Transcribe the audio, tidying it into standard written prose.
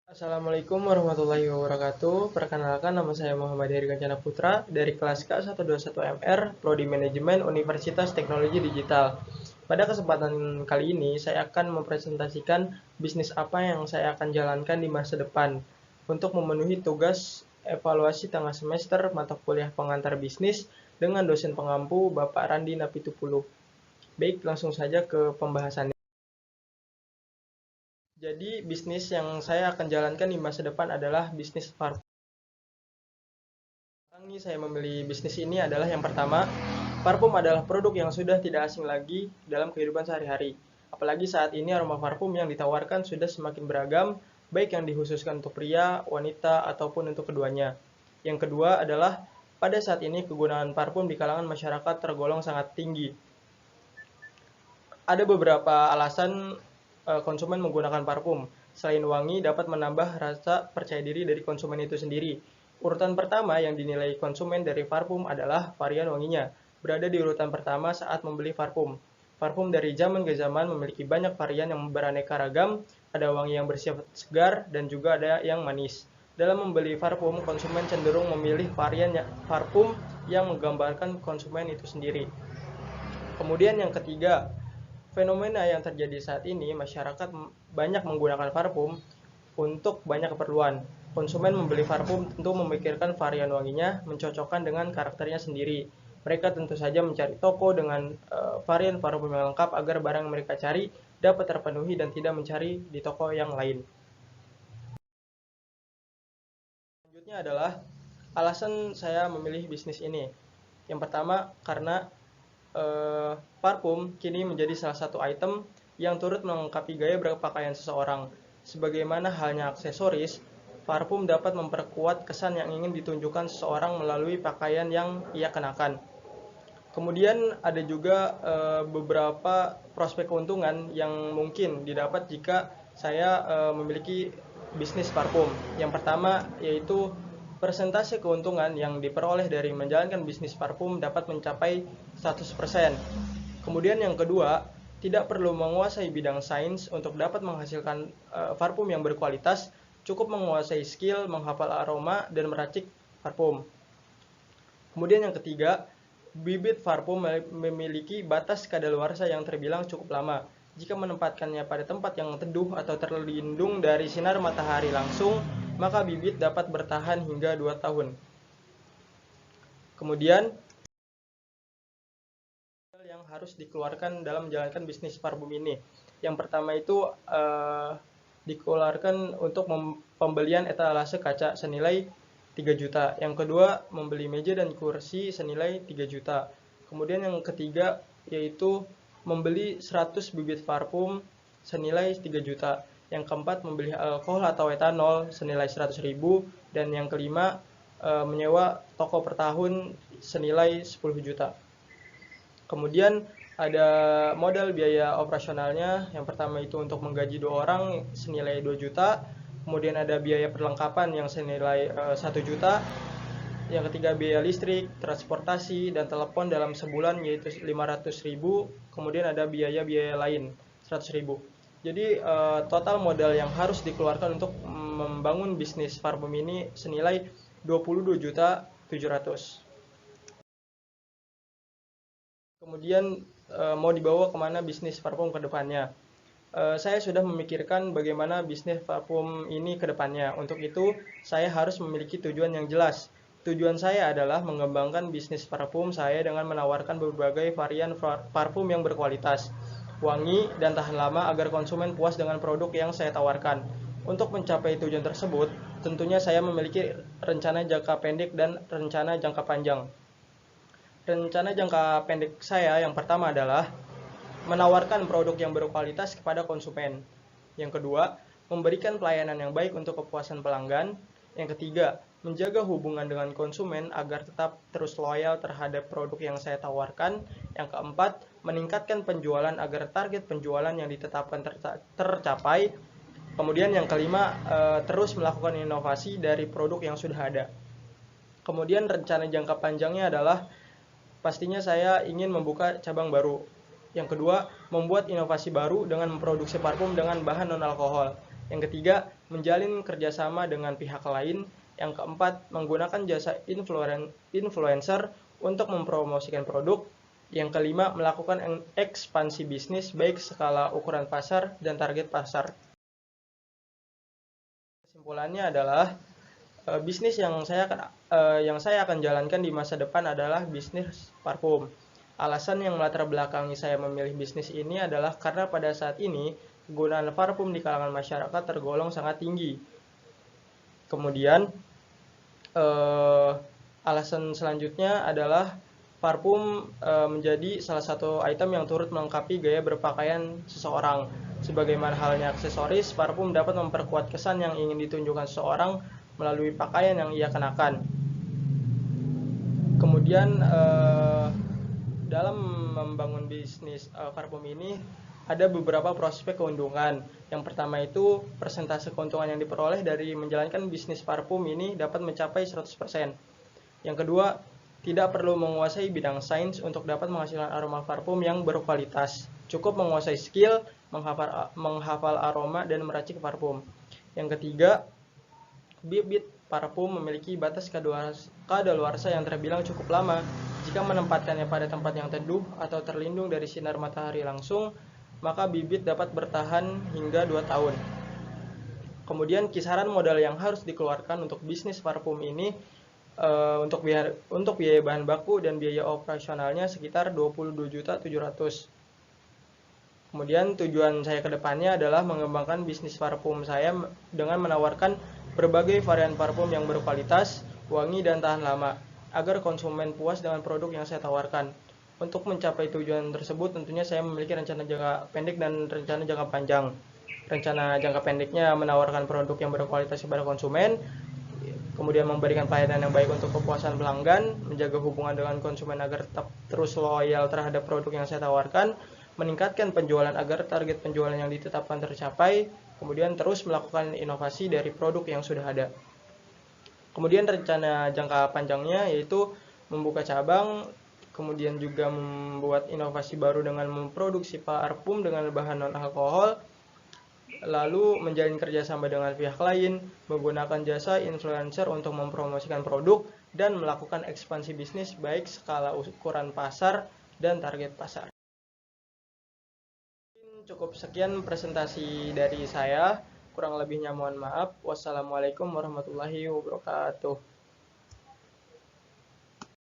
Assalamualaikum warahmatullahi wabarakatuh. Perkenalkan, nama saya Muhammad Heri Kancana Putra dari kelas K121MR, Prodi Manajemen Universitas Teknologi Digital. Pada kesempatan kali ini, saya akan mempresentasikan bisnis apa yang saya akan jalankan di masa depan untuk memenuhi tugas evaluasi tengah semester mata kuliah pengantar bisnis dengan dosen pengampu Bapak Randi Napitupulu. Baik, langsung saja ke pembahasannya. Jadi, bisnis yang saya akan jalankan di masa depan adalah bisnis parfum. Sekarang nih saya memilih bisnis ini adalah yang pertama, parfum adalah produk yang sudah tidak asing lagi dalam kehidupan sehari-hari. Apalagi saat ini aroma parfum yang ditawarkan sudah semakin beragam, baik yang dikhususkan untuk pria, wanita, ataupun untuk keduanya. Yang kedua adalah pada saat ini kegunaan parfum di kalangan masyarakat tergolong sangat tinggi. Ada beberapa alasan konsumen menggunakan parfum. Selain wangi, dapat menambah rasa percaya diri dari konsumen itu sendiri. Urutan pertama yang dinilai konsumen dari parfum adalah varian wanginya. Berada di urutan pertama saat membeli parfum. Parfum dari zaman ke zaman memiliki banyak varian yang beraneka ragam, ada wangi yang bersifat segar dan juga ada yang manis. Dalam membeli parfum, konsumen cenderung memilih varian parfum yang menggambarkan konsumen itu sendiri. Kemudian yang ketiga, fenomena yang terjadi saat ini, masyarakat banyak menggunakan parfum untuk banyak keperluan. Konsumen membeli parfum tentu memikirkan varian wanginya, mencocokkan dengan karakternya sendiri. Mereka tentu saja mencari toko dengan varian parfum yang lengkap agar barang yang mereka cari dapat terpenuhi dan tidak mencari di toko yang lain. Selanjutnya adalah alasan saya memilih bisnis ini. Yang pertama, karena parfum kini menjadi salah satu item yang turut melengkapi gaya berpakaian seseorang. Sebagaimana halnya aksesoris, parfum dapat memperkuat kesan yang ingin ditunjukkan seseorang melalui pakaian yang ia kenakan. Kemudian ada juga beberapa prospek keuntungan yang mungkin didapat jika saya memiliki bisnis parfum. Yang pertama yaitu persentase keuntungan yang diperoleh dari menjalankan bisnis parfum dapat mencapai 100%. Kemudian yang kedua, tidak perlu menguasai bidang sains untuk dapat menghasilkan parfum yang berkualitas, cukup menguasai skill menghafal aroma dan meracik parfum. Kemudian yang ketiga, bibit parfum memiliki batas kadaluarsa yang terbilang cukup lama. Jika menempatkannya pada tempat yang teduh atau terlindung dari sinar matahari langsung, maka bibit dapat bertahan hingga 2 tahun. Kemudian, yang harus dikeluarkan dalam menjalankan bisnis parfum ini. Yang pertama itu dikeluarkan untuk pembelian etalase kaca senilai 3 juta. Yang kedua, membeli meja dan kursi senilai 3 juta. Kemudian yang ketiga yaitu membeli 100 bibit parfum senilai 3 juta. Yang keempat, membeli alkohol atau etanol senilai 100.000. Dan yang kelima, menyewa toko per tahun senilai 10 juta. Kemudian ada modal biaya operasionalnya. Yang pertama itu untuk menggaji 2 orang senilai 2 juta. Kemudian ada biaya perlengkapan yang senilai 1 juta. Yang ketiga biaya listrik, transportasi, dan telepon dalam sebulan yaitu 500.000. Kemudian ada biaya-biaya lain 100.000. Jadi total modal yang harus dikeluarkan untuk membangun bisnis parfum ini senilai 22.700.000. Kemudian mau dibawa kemana bisnis parfum ke depannya? Saya sudah memikirkan bagaimana bisnis parfum ini ke depannya. Untuk itu, saya harus memiliki tujuan yang jelas. Tujuan saya adalah mengembangkan bisnis parfum saya dengan menawarkan berbagai varian parfum yang berkualitas, wangi, dan tahan lama agar konsumen puas dengan produk yang saya tawarkan. Untuk mencapai tujuan tersebut, tentunya saya memiliki rencana jangka pendek dan rencana jangka panjang. Rencana jangka pendek saya yang pertama adalah menawarkan produk yang berkualitas kepada konsumen. Yang kedua, memberikan pelayanan yang baik untuk kepuasan pelanggan. Yang ketiga, menjaga hubungan dengan konsumen agar tetap terus loyal terhadap produk yang saya tawarkan. Yang keempat, meningkatkan penjualan agar target penjualan yang ditetapkan tercapai. Kemudian yang kelima, terus melakukan inovasi dari produk yang sudah ada. Kemudian rencana jangka panjangnya adalah pastinya saya ingin membuka cabang baru. Yang kedua, membuat inovasi baru dengan memproduksi parfum dengan bahan non-alkohol. Yang ketiga, menjalin kerjasama dengan pihak lain. Yang keempat, menggunakan jasa influencer untuk mempromosikan produk. Yang kelima, melakukan ekspansi bisnis baik skala ukuran pasar dan target pasar. Kesimpulannya adalah bisnis yang saya akan jalankan di masa depan adalah bisnis parfum. Alasan yang melatar belakangi saya memilih bisnis ini adalah karena pada saat ini penggunaan parfum di kalangan masyarakat tergolong sangat tinggi. Kemudian alasan selanjutnya adalah parfum menjadi salah satu item yang turut melengkapi gaya berpakaian seseorang. Sebagaimana halnya aksesoris, parfum dapat memperkuat kesan yang ingin ditunjukkan seseorang melalui pakaian yang ia kenakan. Kemudian dalam membangun bisnis parfum ini ada beberapa prospek keuntungan. Yang pertama itu persentase keuntungan yang diperoleh dari menjalankan bisnis parfum ini dapat mencapai 100%. Yang kedua, tidak perlu menguasai bidang sains untuk dapat menghasilkan aroma parfum yang berkualitas. Cukup menguasai skill, menghafal aroma, dan meracik parfum. Yang ketiga, bibit parfum memiliki batas kadaluarsa yang terbilang cukup lama. Jika menempatkannya pada tempat yang teduh atau terlindung dari sinar matahari langsung, maka bibit dapat bertahan hingga 2 tahun. Kemudian kisaran modal yang harus dikeluarkan untuk bisnis parfum ini untuk biaya bahan baku dan biaya operasionalnya sekitar 22.700.000. Kemudian tujuan saya ke depannya adalah mengembangkan bisnis parfum saya dengan menawarkan berbagai varian parfum yang berkualitas, wangi, dan tahan lama, agar konsumen puas dengan produk yang saya tawarkan. Untuk mencapai tujuan tersebut, tentunya saya memiliki rencana jangka pendek dan rencana jangka panjang. Rencana jangka pendeknya menawarkan produk yang berkualitas kepada konsumen, kemudian memberikan pelayanan yang baik untuk kepuasan pelanggan, menjaga hubungan dengan konsumen agar tetap terus loyal terhadap produk yang saya tawarkan, meningkatkan penjualan agar target penjualan yang ditetapkan tercapai, kemudian terus melakukan inovasi dari produk yang sudah ada. Kemudian rencana jangka panjangnya yaitu membuka cabang, kemudian juga membuat inovasi baru dengan memproduksi parfum dengan bahan non-alkohol, lalu menjalin kerjasama dengan pihak lain, menggunakan jasa influencer untuk mempromosikan produk, dan melakukan ekspansi bisnis baik skala ukuran pasar dan target pasar. Cukup sekian presentasi dari saya, kurang lebihnya mohon maaf. Wassalamualaikum warahmatullahi wabarakatuh.